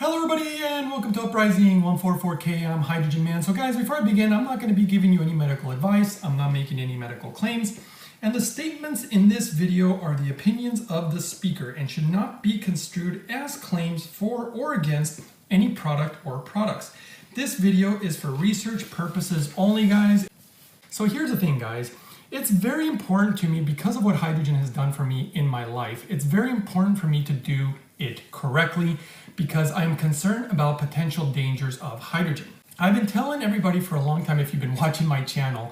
Hello everybody and welcome to Uprising 144K. I'm Hydrogen Man. So guys, before I begin, I'm not going to be giving you any medical advice. I'm not making any medical claims. And the statements in this video are the opinions of the speaker and should not be construed as claims for or against any product or products. This video is for research purposes only, guys. So here's the thing, guys. It's very important to me because of what hydrogen has done for me in my life. It's very important for me to do it correctly because I'm concerned about potential dangers of hydrogen. I've been telling everybody for a long time, if you've been watching my channel,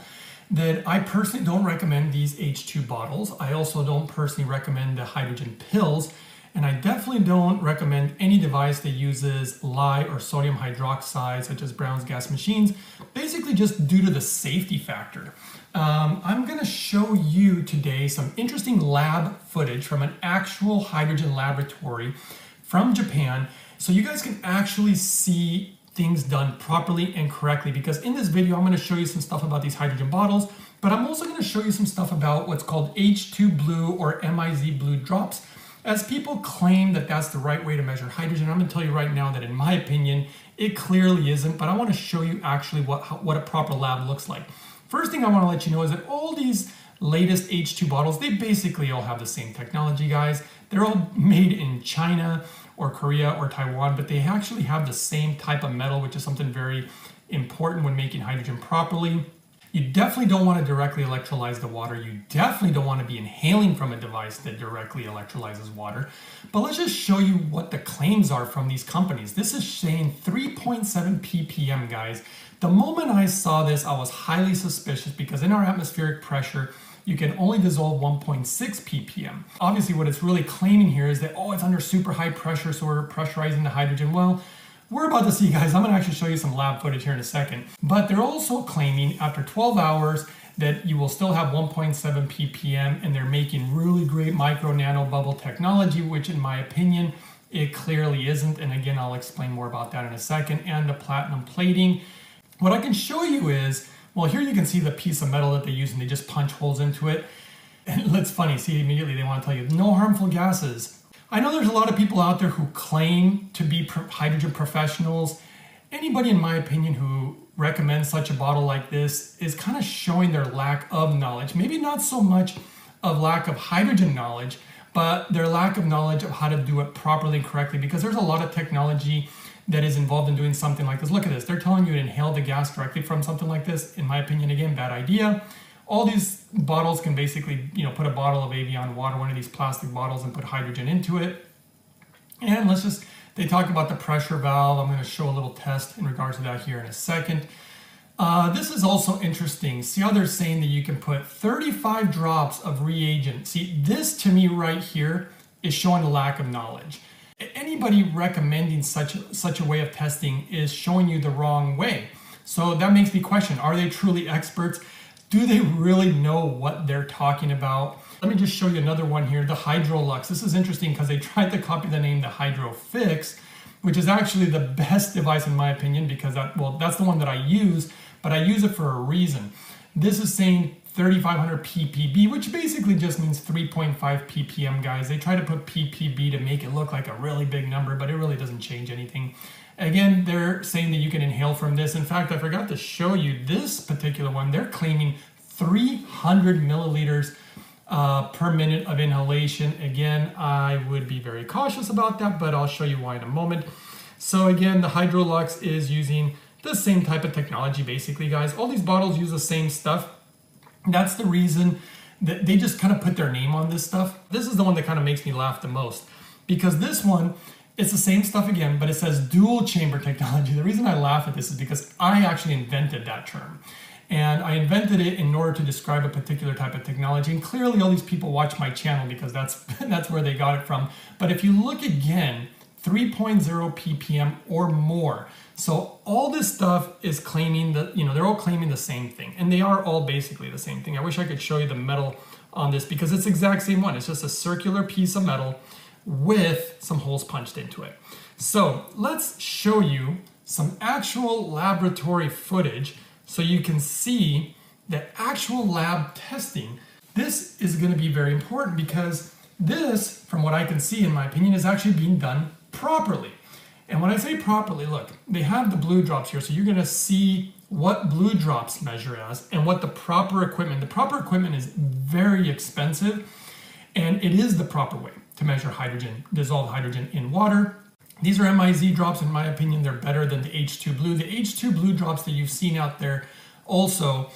that I personally don't recommend these H2 bottles. I also don't personally recommend the hydrogen pills, and I definitely don't recommend any device that uses lye or sodium hydroxide, such as Brown's gas machines, basically just due to the safety factor. I'm going to show you today some interesting lab footage from an actual hydrogen laboratory from Japan, so you guys can actually see things done properly and correctly, because in this video I'm going to show you some stuff about these hydrogen bottles, but I'm also going to show you some stuff about what's called H2 blue or MIZ blue drops, as people claim that that's the right way to measure hydrogen. I'm going to tell you right now that in my opinion it clearly isn't, but I want to show you actually what a proper lab looks like. First thing I want to let you know is that all these latest H2 bottles, they basically all have the same technology, guys. They're all made in China or Korea or Taiwan, but they actually have the same type of metal, which is something very important when making hydrogen properly. You definitely don't want to directly electrolyze the water. You definitely don't want to be inhaling from a device that directly electrolyzes water. But let's just show you what the claims are from these companies. This is saying 3.7 ppm, guys. The moment I saw this, I was highly suspicious because in our atmospheric pressure, you can only dissolve 1.6 ppm. Obviously, what it's really claiming here is that, oh, it's under super high pressure, so we're pressurizing the hydrogen. Well, we're about to see, guys. I'm going to actually show you some lab footage here in a second. But they're also claiming after 12 hours that you will still have 1.7 ppm, and they're making really great micro nano bubble technology, which in my opinion, it clearly isn't. And again, I'll explain more about that in a second. And the platinum plating. What I can show you is, well, here you can see the piece of metal that they use and they just punch holes into it. And it's funny, see, immediately they want to tell you no harmful gases. I know there's a lot of people out there who claim to be hydrogen professionals. Anybody, in my opinion, who recommends such a bottle like this is kind of showing their lack of knowledge. Maybe not so much of lack of hydrogen knowledge, but their lack of knowledge of how to do it properly and correctly, because there's a lot of technology that is involved in doing something like this. Look at this. They're telling you to inhale the gas directly from something like this. In my opinion, again, bad idea. All these bottles can basically, put a bottle of Avion water, one of these plastic bottles, and put hydrogen into it. And they talk about the pressure valve. I'm going to show a little test in regards to that here in a second. This is also interesting. See how they're saying that you can put 35 drops of reagent. See, this to me right here is showing a lack of knowledge. Anybody recommending such a way of testing is showing you the wrong way. So that makes me question, are they truly experts? Do they really know what they're talking about? Let me just show you another one here, the Hydrolux. This is interesting because they tried to copy the name the Hydrofix, which is actually the best device in my opinion, because that's the one that I use, but I use it for a reason. This is saying 3500 ppb, which basically just means 3.5 ppm, guys. They try to put ppb to make it look like a really big number, but it really doesn't change anything. Again, they're saying that you can inhale from this. In fact, I forgot to show you this particular one. They're claiming 300 milliliters per minute of inhalation. Again, I would be very cautious about that, but I'll show you why in a moment. So again, the Hydrolux is using the same type of technology, basically, guys. All these bottles use the same stuff. That's the reason that they just kind of put their name on this stuff. This is the one that kind of makes me laugh the most, because this one, it's the same stuff again, but it says dual chamber technology. The reason I laugh at this is because I actually invented that term. And I invented it in order to describe a particular type of technology. And clearly all these people watch my channel because that's where they got it from. But if you look again, 3.0 ppm or more. So all this stuff is claiming that, they're all claiming the same thing. And they are all basically the same thing. I wish I could show you the metal on this because it's the exact same one. It's just a circular piece of metal with some holes punched into it. So let's show you some actual laboratory footage so you can see the actual lab testing. This is going to be very important because this, from what I can see in my opinion, is actually being done properly. And when I say properly, look, they have the blue drops here, so you're gonna see what blue drops measure as and what the proper equipment. The proper equipment is very expensive, and it is the proper way to measure hydrogen, dissolved hydrogen in water. These are MIZ drops. In my opinion, they're better than the H2 blue. The H2 blue drops that you've seen out there also,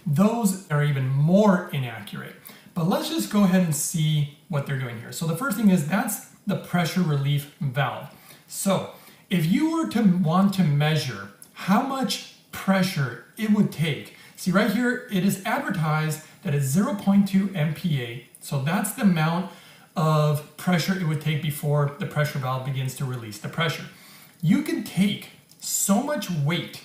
those are even more inaccurate. But let's just go ahead and see what they're doing here. So the first thing is that's the pressure relief valve. So if you were to want to measure how much pressure it would take, see right here, it is advertised that it's 0.2 MPa. So that's the amount of pressure it would take before the pressure valve begins to release the pressure. You can take so much weight,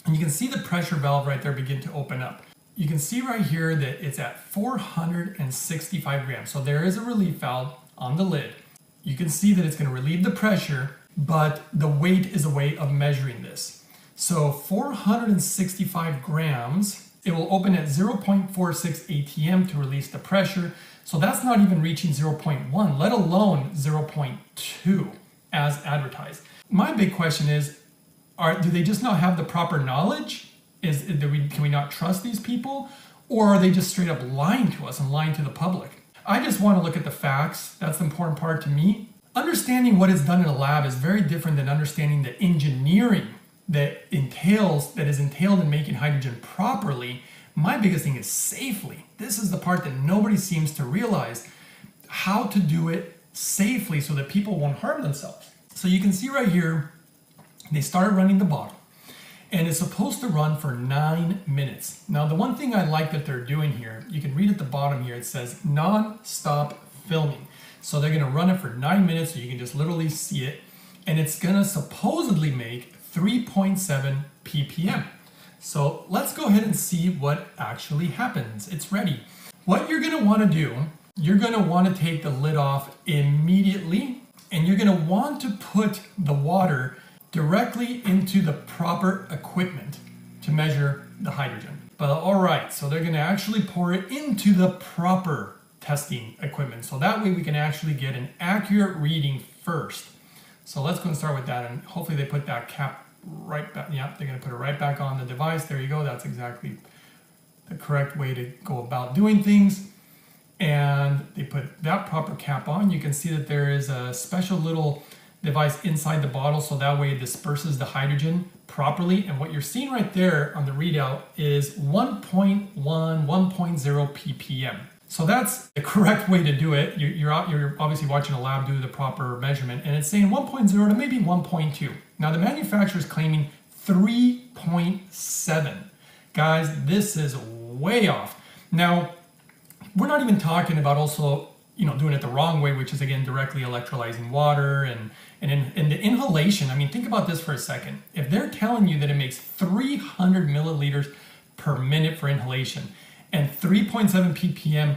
and you can see the pressure valve right there begin to open up. You can see right here that it's at 465 grams. So there is a relief valve on the lid. You can see that it's going to relieve the pressure, but the weight is a way of measuring this. So 465 grams, it will open at 0.46 atm to release the pressure. So that's not even reaching 0.1, let alone 0.2 as advertised. My big question is, do they just not have the proper knowledge? Can we not trust these people? Or are they just straight up lying to us and lying to the public? I just want to look at the facts. That's the important part to me. Understanding what is done in a lab is very different than understanding the engineering that is entailed in making hydrogen properly. My biggest thing is safely. This is the part that nobody seems to realize, how to do it safely so that people won't harm themselves. So you can see right here, they started running the bottle, and it's supposed to run for 9 minutes. Now, the one thing I like that they're doing here, you can read at the bottom here, it says non-stop filming. So they're gonna run it for 9 minutes, so you can just literally see it, and it's gonna supposedly make 3.7 ppm. So let's go ahead and see what actually happens. It's ready. What you're gonna wanna do, you're gonna wanna take the lid off immediately, and you're gonna want to put the water directly into the proper equipment to measure the hydrogen. But all right, so they're gonna actually pour it into the proper testing equipment. So that way we can actually get an accurate reading first. So let's go and start with that, and hopefully they put that cap right back. Yeah, they're gonna put it right back on the device. There you go, that's exactly the correct way to go about doing things. And they put that proper cap on. You can see that there is a special little device inside the bottle, so that way it disperses the hydrogen properly. And what you're seeing right there on the readout is 1.1, 1.0 ppm. So that's the correct way to do it. You're obviously watching a lab do the proper measurement, and it's saying 1.0 to maybe 1.2. Now the manufacturer is claiming 3.7. Guys, this is way off. Now, we're not even talking about also, doing it the wrong way, which is again directly electrolyzing water and the inhalation. I mean, think about this for a second. If they're telling you that it makes 300 milliliters per minute for inhalation and 3.7 ppm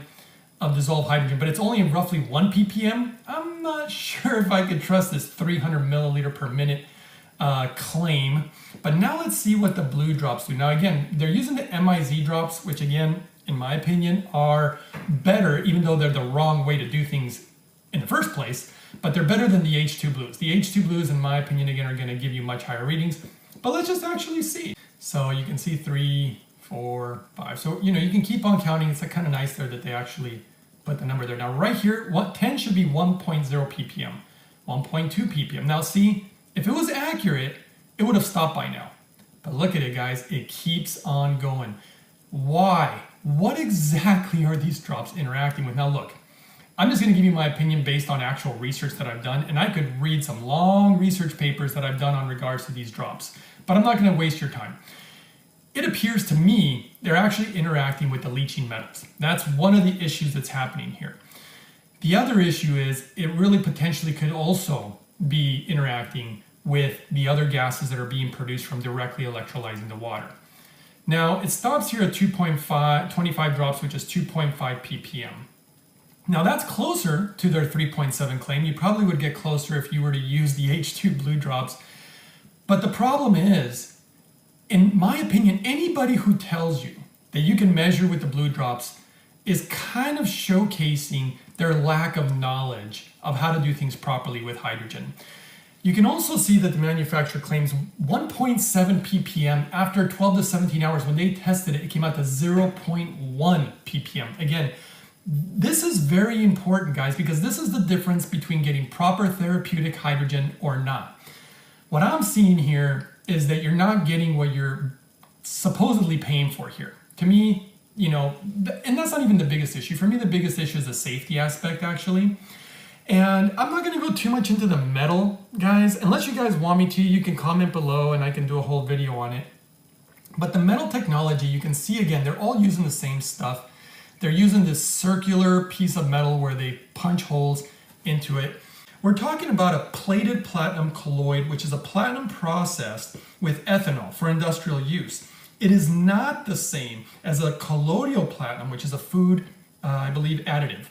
of dissolved hydrogen, but it's only roughly 1 ppm, I'm not sure if I could trust this 300 milliliter per minute claim. But now let's see what the blue drops do. Now again, they're using the MIZ drops, which again, in my opinion, are better, even though they're the wrong way to do things in the first place, but they're better than the H2 blues. The H2 blues, in my opinion, again, are gonna give you much higher readings, but let's just actually see. So you can see 3, 4, 5. So, you can keep on counting. It's kind of nice there that they actually put the number there. Now right here, 10 should be 1.0 ppm, 1.2 ppm. Now see, if it was accurate, it would have stopped by now. But look at it, guys, it keeps on going. Why? What exactly are these drops interacting with? Now look, I'm just gonna give you my opinion based on actual research that I've done, and I could read some long research papers that I've done on regards to these drops, but I'm not gonna waste your time. It appears to me they're actually interacting with the leaching metals. That's one of the issues that's happening here. The other issue is it really potentially could also be interacting with the other gases that are being produced from directly electrolyzing the water. Now it stops here at 25 drops, which is 2.5 ppm. Now that's closer to their 3.7 claim. You probably would get closer if you were to use the H2 blue drops. But the problem is, in my opinion, anybody who tells you that you can measure with the blue drops is kind of showcasing their lack of knowledge of how to do things properly with hydrogen. You can also see that the manufacturer claims 1.7 ppm after 12 to 17 hours. When they tested it, it came out to 0.1 ppm. Again, this is very important, guys, because this is the difference between getting proper therapeutic hydrogen or not. What I'm seeing here is that you're not getting what you're supposedly paying for here. To me, you know, and that's not even the biggest issue. For me, the biggest issue is the safety aspect, actually. And I'm not going to go too much into the metal, guys. Unless you guys want me to, you can comment below and I can do a whole video on it. But the metal technology, you can see again, they're all using the same stuff. They're using this circular piece of metal where they punch holes into it. We're talking about a plated platinum colloid, which is a platinum processed with ethanol for industrial use. It is not the same as a colloidal platinum, which is a food, I believe, additive.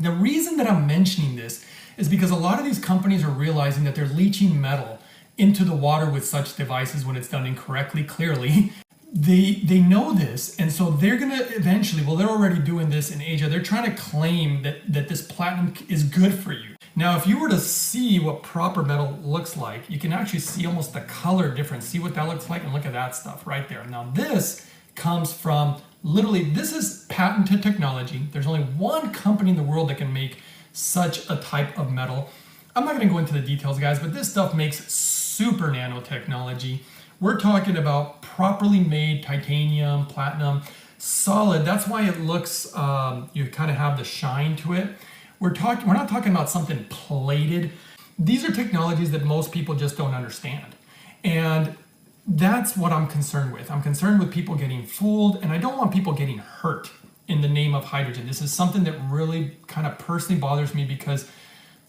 The reason that I'm mentioning this is because a lot of these companies are realizing that they're leaching metal into the water with such devices when it's done incorrectly, clearly. They know this, and so they're going to eventually, well, they're already doing this in Asia, they're trying to claim that this platinum is good for you. Now, if you were to see what proper metal looks like, you can actually see almost the color difference. See what that looks like, and look at that stuff right there. Now, this comes from literally, this is patented technology. There's only one company in the world that can make such a type of metal. I'm not going to go into the details, guys, but this stuff makes super nanotechnology. We're talking about properly made titanium, platinum, solid. That's why it looks, you kind of have the shine to it. We're not talking about something plated. These are technologies that most people just don't understand. And that's what I'm concerned with. I'm concerned with people getting fooled, and I don't want people getting hurt in the name of hydrogen. This is something that really kind of personally bothers me because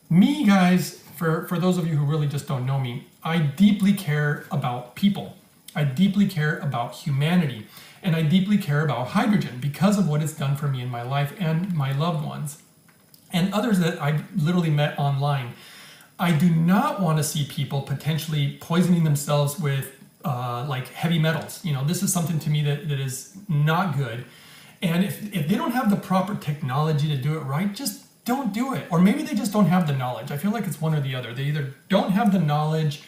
me, guys, for those of you who really just don't know me, I deeply care about people. I deeply care about humanity, and I deeply care about hydrogen because of what it's done for me in my life and my loved ones and others that I literally met online. I do not want to see people potentially poisoning themselves with like heavy metals. You know, this is something to me that is not good. And if they don't have the proper technology to do it right, just don't do it. Or maybe they just don't have the knowledge. I feel like it's one or the other. They either don't have the knowledge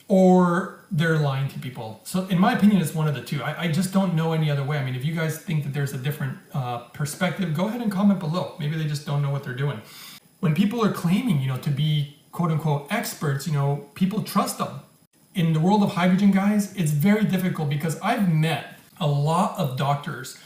or they're lying to people. So in my opinion, it's one of the two. I just don't know any other way. I mean, if you guys think that there's a different perspective, go ahead and comment below. Maybe they just don't know what they're doing. When people are claiming, you know, to be quote unquote experts, you know, people trust them. In the world of hydrogen, guys, it's very difficult because I've met a lot of doctors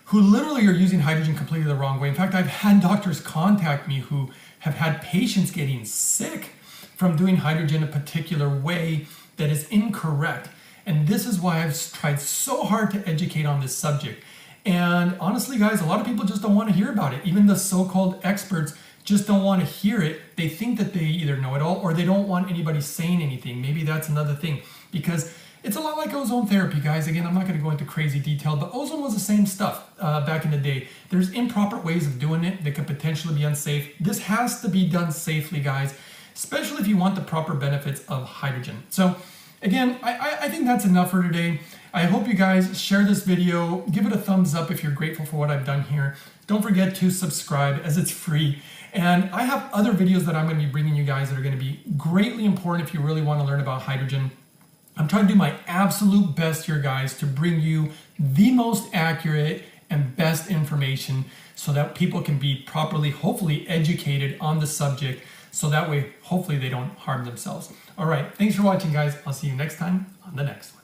who literally are using hydrogen completely the wrong way. In fact, I've had doctors contact me who have had patients getting sick from doing hydrogen a particular way that is incorrect. And this is why I've tried so hard to educate on this subject. And honestly, guys, a lot of people just don't want to hear about it. Even the so-called experts just don't want to hear it. They think that they either know it all or they don't want anybody saying anything. Maybe that's another thing, because it's a lot like ozone therapy, guys. Again, I'm not going to go into crazy detail, but ozone was the same stuff back in the day. There's improper ways of doing it that could potentially be unsafe. This has to be done safely, guys, especially if you want the proper benefits of hydrogen. So again, I think that's enough for today. I hope you guys share this video. Give it a thumbs up if you're grateful for what I've done here. Don't forget to subscribe, as it's free. And I have other videos that I'm going to be bringing you guys that are going to be greatly important if you really want to learn about hydrogen. I'm trying to do my absolute best here, guys, to bring you the most accurate and best information so that people can be properly, hopefully, educated on the subject, so that way, hopefully, they don't harm themselves. All right, thanks for watching, guys. I'll see you next time on the next one.